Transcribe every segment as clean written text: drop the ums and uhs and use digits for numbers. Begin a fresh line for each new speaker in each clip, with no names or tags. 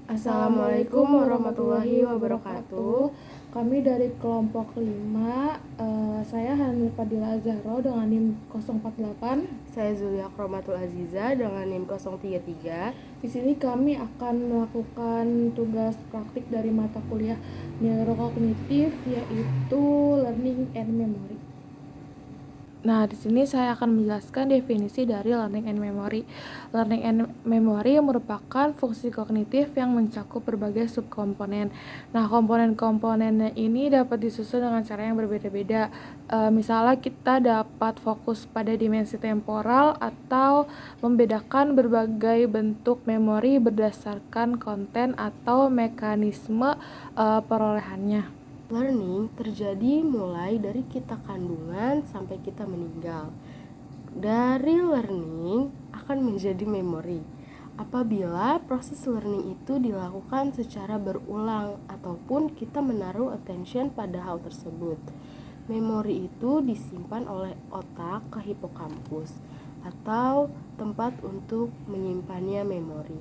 Assalamualaikum warahmatullahi wabarakatuh. Kami dari kelompok 5, saya Hanul Fadila Zahro dengan NIM 048.
Saya Zulia Kromatul Aziza dengan NIM 033.
Di sini kami akan melakukan tugas praktik dari mata kuliah neurokognitif, yaitu learning and memory. Nah, di sini saya akan menjelaskan definisi dari learning and memory. Learning and memory merupakan fungsi kognitif yang mencakup berbagai subkomponen. Nah, komponen-komponennya ini dapat disusun dengan cara yang berbeda-beda. Misalnya kita dapat fokus pada dimensi temporal atau membedakan berbagai bentuk memori berdasarkan konten atau mekanisme perolehannya.
Learning terjadi mulai dari kita kandungan sampai kita meninggal. Dari learning akan menjadi memori apabila proses learning itu dilakukan secara berulang ataupun kita menaruh attention pada hal tersebut. Memori itu disimpan oleh otak ke hipokampus atau tempat untuk menyimpannya memori.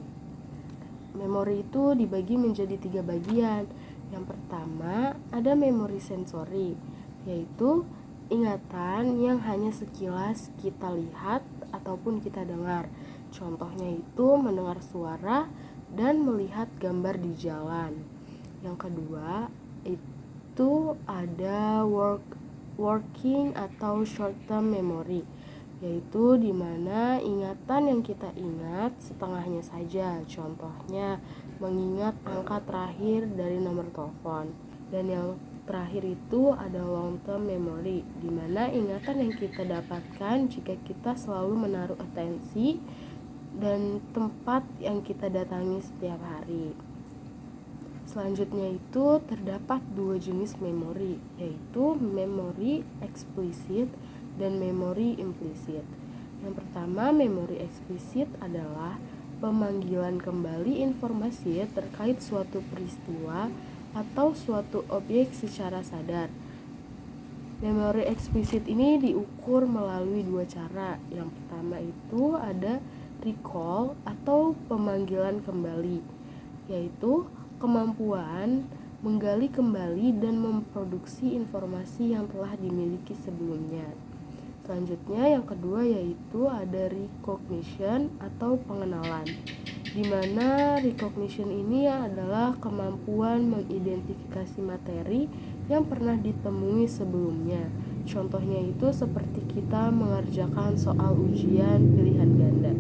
Memori itu dibagi menjadi 3 bagian. Yang pertama, ada memori sensori, yaitu ingatan yang hanya sekilas kita lihat ataupun kita dengar. Contohnya itu mendengar suara dan melihat gambar di jalan. Yang kedua, itu ada working atau short term memory, yaitu di mana ingatan yang kita ingat setengahnya saja. Contohnya mengingat angka terakhir dari nomor telepon. Dan yang terakhir itu ada long term memory, di mana ingatan yang kita dapatkan jika kita selalu menaruh atensi dan tempat yang kita datangi setiap hari. Selanjutnya itu terdapat 2 jenis memori, yaitu memori eksplisit dan memori implisit. Yang pertama, memori eksplisit adalah pemanggilan kembali informasi terkait suatu peristiwa atau suatu objek secara sadar. Memori eksplisit ini diukur melalui 2 cara. Yang pertama itu ada recall atau pemanggilan kembali, yaitu kemampuan menggali kembali dan memproduksi informasi yang telah dimiliki sebelumnya. Selanjutnya yang kedua yaitu ada recognition atau pengenalan, di mana recognition ini adalah kemampuan mengidentifikasi materi yang pernah ditemui sebelumnya. Contohnya itu seperti kita mengerjakan soal ujian pilihan ganda.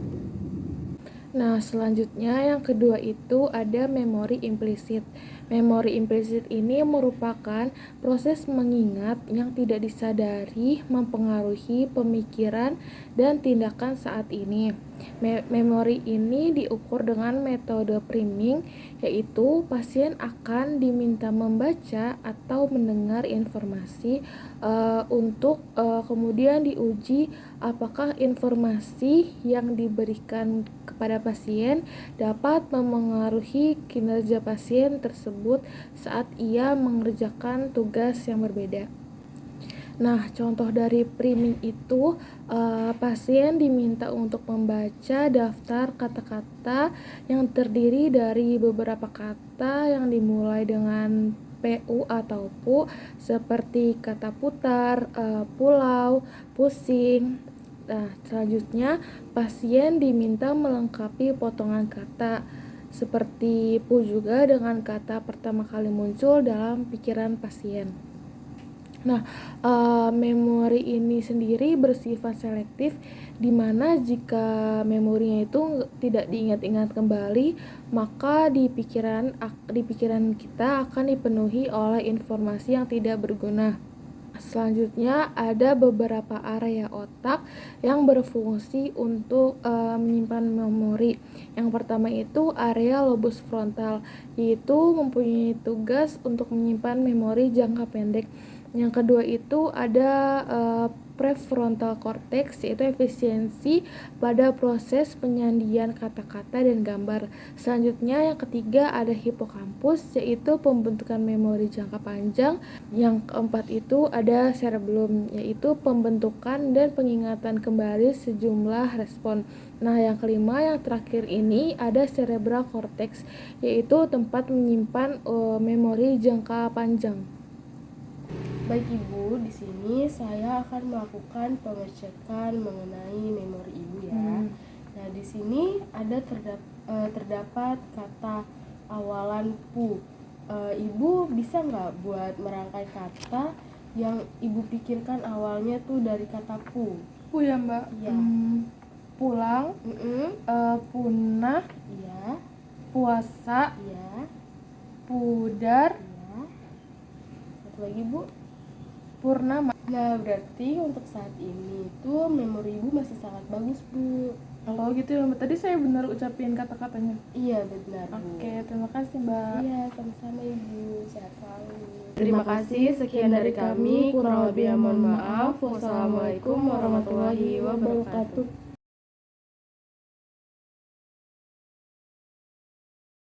Nah, selanjutnya yang kedua itu ada memori implisit. Memori implisit ini merupakan proses mengingat yang tidak disadari mempengaruhi pemikiran dan tindakan saat ini. Memori ini diukur dengan metode priming, yaitu pasien akan diminta membaca atau mendengar informasi untuk kemudian diuji apakah informasi yang diberikan kepada pasien dapat memengaruhi kinerja pasien tersebut saat ia mengerjakan tugas yang berbeda. Nah, contoh dari priming itu, pasien diminta untuk membaca daftar kata-kata yang terdiri dari beberapa kata yang dimulai dengan PU atau PU, seperti kata putar, pulau, pusing. Nah, selanjutnya pasien diminta melengkapi potongan kata seperti pu juga dengan kata pertama kali muncul dalam pikiran pasien. Nah, memori ini sendiri bersifat selektif, di mana jika memorinya itu tidak diingat-ingat kembali, maka di pikiran kita akan dipenuhi oleh informasi yang tidak berguna. Selanjutnya ada beberapa area otak yang berfungsi untuk menyimpan memori. Yang pertama itu area lobus frontal, yaitu mempunyai tugas untuk menyimpan memori jangka pendek. Yang kedua itu ada prefrontal cortex, yaitu efisiensi pada proses penyandian kata-kata dan gambar. Selanjutnya yang ketiga ada hipokampus, yaitu pembentukan memori jangka panjang. Yang keempat itu ada cerebellum, yaitu pembentukan dan pengingatan kembali sejumlah respon. Nah, yang kelima yang terakhir ini ada cerebral cortex, yaitu tempat menyimpan memori jangka panjang.
Baik Ibu, di sini saya akan melakukan pengecekan mengenai memori Ibu ya. Nah, di sini ada terdapat kata awalan pu. Ibu bisa nggak buat merangkai kata yang Ibu pikirkan awalnya tuh dari kata pu?
Pu ya Mbak?
Iya.
Pulang, punah,
Iya,
puasa,
iya,
pudar,
iya. Satu lagi Bu.
purnama.
Nah, berarti untuk saat ini tuh memori Ibu masih sangat bagus Bu.
Oh gitu ya Mbak, tadi saya benar ucapin kata-katanya.
Iya benar Bu.
Oke, terima kasih Mbak.
Iya, sama-sama Ibu. Sehat selalu.
Terima kasih, sekian dari kami, kurang lebih mohon maaf. Wassalamualaikum warahmatullahi wabarakatuh.